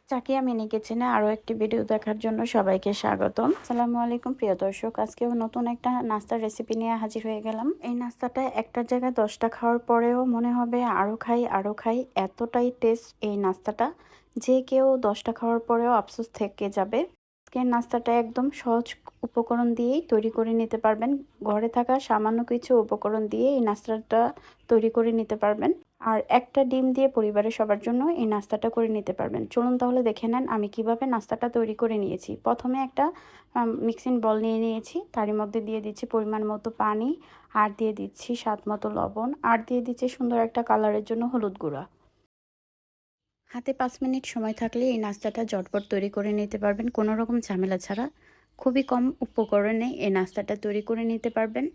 Chakia mini কিচেনে আরও একটি ভিডিও দেখার জন্য সবাইকে স্বাগতম। আসসালামু আলাইকুম প্রিয় দর্শক, আজকেও নতুন একটা নাস্তার রেসিপি নিয়ে হাজির হয়ে গেলাম। এই নাস্তাটা একটার জায়গায় 10টা খাওয়ার পরেও মনে হবে আরও খাই আরও খাই, এতটাই টেস্ট এই নাস্তাটা যে কেউ 10টা খাওয়ার পরেও আফসোস থেকে যাবে। আজকের নাস্তাটা একদম সহজ উপকরণ দিয়েই তৈরি করে নিতে পারবেন। ঘরে থাকা সামান্য কিছু উপকরণ দিয়ে এই নাস্তাটা তৈরি করে নিতে পারবেন। আর একটা ডিম দিয়ে পরিবারের সবার জন্য এই নাস্তাটা করে নিতে পারবেন। চলুন তাহলে দেখে নেন আমি কিভাবে নাস্তাটা তৈরি করে নিয়েছি। প্রথমে একটা মিক্সিং বল নিয়ে নিয়েছি, তারই মধ্যে দিয়ে দিচ্ছি পরিমাণ মতো পানি, আর দিয়ে দিচ্ছি স্বাদ মতো লবণ, আর দিয়ে দিচ্ছি সুন্দর একটা কালারের জন্য হলুদ গুঁড়া। হাতে 5 মিনিট সময় থাকলে এই নাস্তাটা ঝটপট তৈরি করে নিতে পারবেন, কোনো রকম ঝামেলা ছাড়া। খুবই কম উপকরণে এই নাস্তাটা তৈরি করে নিতে পারবেন,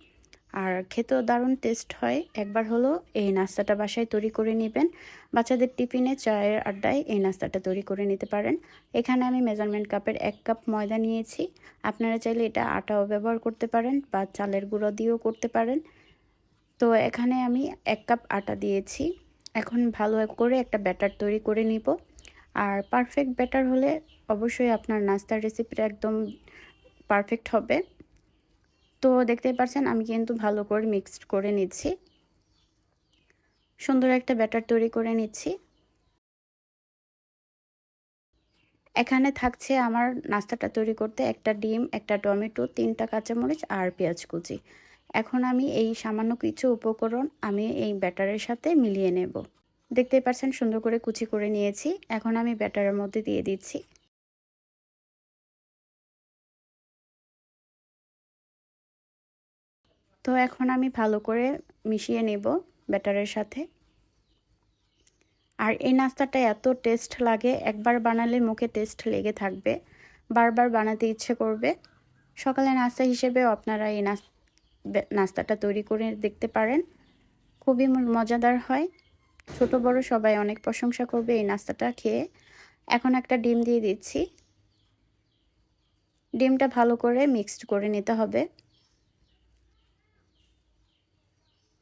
আর খেতেও দারুণ টেস্ট হয়। একবার হলো এই নাস্তাটা বাসায় তৈরি করে নেবেন। বাচ্চাদের টিফিনে, চায়ের আড্ডায় এই নাস্তাটা তৈরি করে নিতে পারেন। এখানে আমি মেজারমেন্ট কাপের 1 কাপ ময়দা নিয়েছি। আপনারা চাইলে এটা আটাও ব্যবহার করতে পারেন বা চালের গুঁড়ো দিয়েও করতে পারেন। তো এখানে আমি 1 কাপ আটা দিয়েছি। এখন ভালো করে একটা ব্যাটার তৈরি করে নিব। আর পারফেক্ট ব্যাটার হলে অবশ্যই আপনার নাস্তার রেসিপিটা একদম পারফেক্ট হবে। তো দেখতেই পাচ্ছেন আমি কিন্তু ভালো করে মিক্সড করে নিচ্ছি, সুন্দর একটা ব্যাটার তৈরি করে নিচ্ছি। এখানে থাকছে আমার নাস্তাটা তৈরি করতে একটা ডিম, একটা টমেটো, 3টা কাঁচামরিচ আর পেঁয়াজ কুচি। এখন আমি এই সামান্য কিছু উপকরণ আমি এই ব্যাটারের সাথে মিলিয়ে নেব। দেখতেই পাচ্ছেন সুন্দর করে কুচি করে নিয়েছি। এখন আমি ব্যাটারের মধ্যে দিয়ে দিচ্ছি। তো এখন আমি ভালো করে মিশিয়ে নেব ব্যাটারের সাথে। আর এই নাস্তাটা এত টেস্ট লাগে, একবার বানালে মুখে টেস্ট লেগে থাকবে, বারবার বানাতে ইচ্ছে করবে। সকালে নাস্তা হিসেবেও আপনারা এই নাস্তাটা তৈরি করে দেখতে পারেন। খুবই মজাদার হয়, ছোট বড় সবাই অনেক প্রশংসা করবে এই নাস্তাটা খেয়ে। এখন একটা ডিম দিয়ে দিচ্ছি। ডিমটা ভালো করে মিক্সড করে নিতে হবে।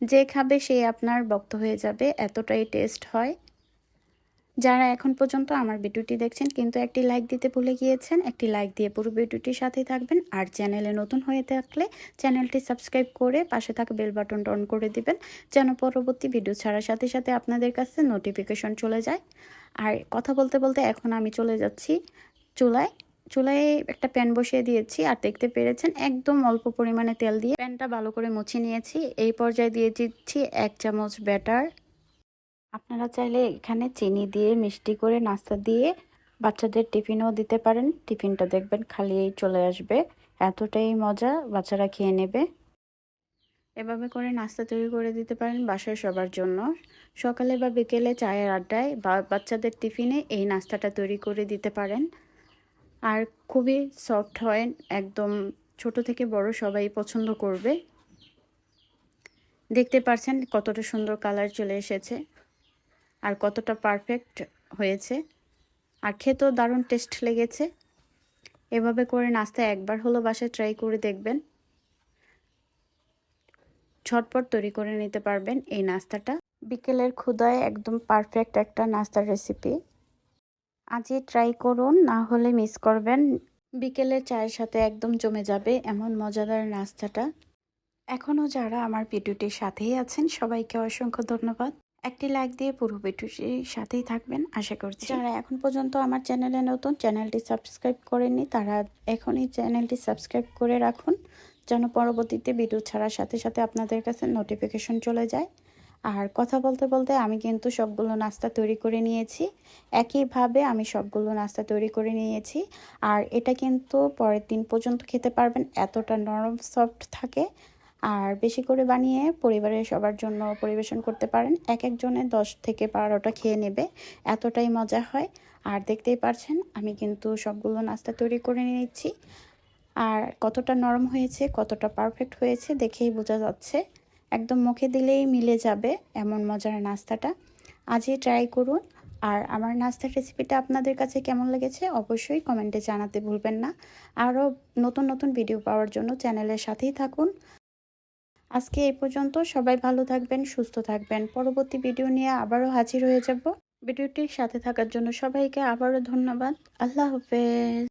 যে খাবে সে আপনার ভক্ত হয়ে যাবে, এতটাই টেস্ট হয়। যারা এখন পর্যন্ত আমার ভিডিওটি দেখছেন কিন্তু একটি লাইক দিতে ভুলে গিয়েছেন, একটি লাইক দিয়ে পুরো ভিডিওটির সাথেই থাকবেন। আর চ্যানেলে নতুন হয়ে থাকলে চ্যানেলটি সাবস্ক্রাইব করে পাশে থাকা বেল বাটনটা অন করে দিবেন, যেন পরবর্তী ভিডিও ছাড়ার সাথে সাথে আপনাদের কাছে নোটিফিকেশন চলে যায়। আর কথা বলতে বলতে এখন আমি চলে যাচ্ছি চুলায়। চুলায় একটা প্যান বসিয়ে দিয়েছি, আর দেখতে পেরেছেন একদম অল্প পরিমাণে তেল দিয়ে প্যানটা ভালো করে মুছে নিয়েছি। এই পর্যায়ে দিয়ে দিচ্ছি 1 চামচ ব্যাটার। আপনারা চাইলে এখানে চিনি দিয়ে মিষ্টি করে নাস্তা দিয়ে বাচ্চাদের টিফিনও দিতে পারেন। টিফিনটা দেখবেন খালিই চলে আসবে, এতটাই মজা, বাচ্চারা খেয়ে নেবে। এভাবে করে নাস্তা তৈরি করে দিতে পারেন বাসায় সবার জন্য। সকালে বা বিকেলে চায়ের আড্ডায় বা বাচ্চাদের টিফিনে এই নাস্তাটা তৈরি করে দিতে পারেন। আর খুবই সফট হয়, একদম ছোট থেকে বড় সবাই পছন্দ করবে। দেখতে পাচ্ছেন কতটা সুন্দর কালার চলে এসেছে আর কতটা পারফেক্ট হয়েছে, আর খেতেও দারুণ টেস্ট লেগেছে। এভাবে করে নাস্তা একবার হলো বাসায় ট্রাই করে দেখবেন, ঝটপট তৈরি করে নিতে পারবেন এই নাস্তাটা। বিকেলের ক্ষুধায় একদম পারফেক্ট একটা নাস্তার রেসিপি। আজই ট্রাই করুন, না হলে মিস করবেন। বিকেলের চায়ের সাথে একদম জমে যাবে এমন মজাদার নাস্তাটা। এখনও যারা আমার ভিডিওটির সাথেই আছেন সবাইকে অসংখ্য ধন্যবাদ। একটি লাইক দিয়ে পুরো ভিডিওটির সাথেই থাকবেন আশা করছি। যারা এখন পর্যন্ত আমার চ্যানেলে নতুন, চ্যানেলটি সাবস্ক্রাইব করেননি, তারা এখনই চ্যানেলটি সাবস্ক্রাইব করে রাখুন, যেন পরবর্তীতে ভিডিও ছাড়ার সাথে সাথে আপনাদের কাছে নোটিফিকেশন চলে যায়। আর কথা বলতে বলতে আমি কিন্তু সবগুলো নাস্তা তৈরি করে নিয়েছি। একইভাবে আমি সবগুলো নাস্তা তৈরি করে নিয়েছি। আর এটা কিন্তু পরের দিন পর্যন্ত খেতে পারবেন, এতটা নরম সফট থাকে। আর বেশি করে বানিয়ে পরিবারের সবার জন্য পরিবেশন করতে পারেন। এক একজনের 10 থেকে 12টা খেয়ে নেবে, এতটাই মজা হয়। আর দেখতেই পারছেন আমি কিন্তু সবগুলো নাস্তা তৈরি করে নিচ্ছি। আর কতটা নরম হয়েছে, কতটা পারফেক্ট হয়েছে দেখেই বোঝা যাচ্ছে। একদম মুখে দিলেই মিলে যাবে এমন মজার নাস্তাটা। আজই ট্রাই করুন। আর আমার নাস্তার রেসিপিটা আপনাদের কাছে কেমন লেগেছে অবশ্যই কমেন্টে জানাতে ভুলবেন না। আরও নতুন নতুন ভিডিও পাওয়ার জন্য চ্যানেলের সাথেই থাকুন। আজকে এই পর্যন্ত, সবাই ভালো থাকবেন, সুস্থ থাকবেন। পরবর্তী ভিডিও নিয়ে আবারও হাজির হয়ে যাব। ভিডিওটির সাথে থাকার জন্য সবাইকে আবারও ধন্যবাদ। আল্লাহ হাফেজ।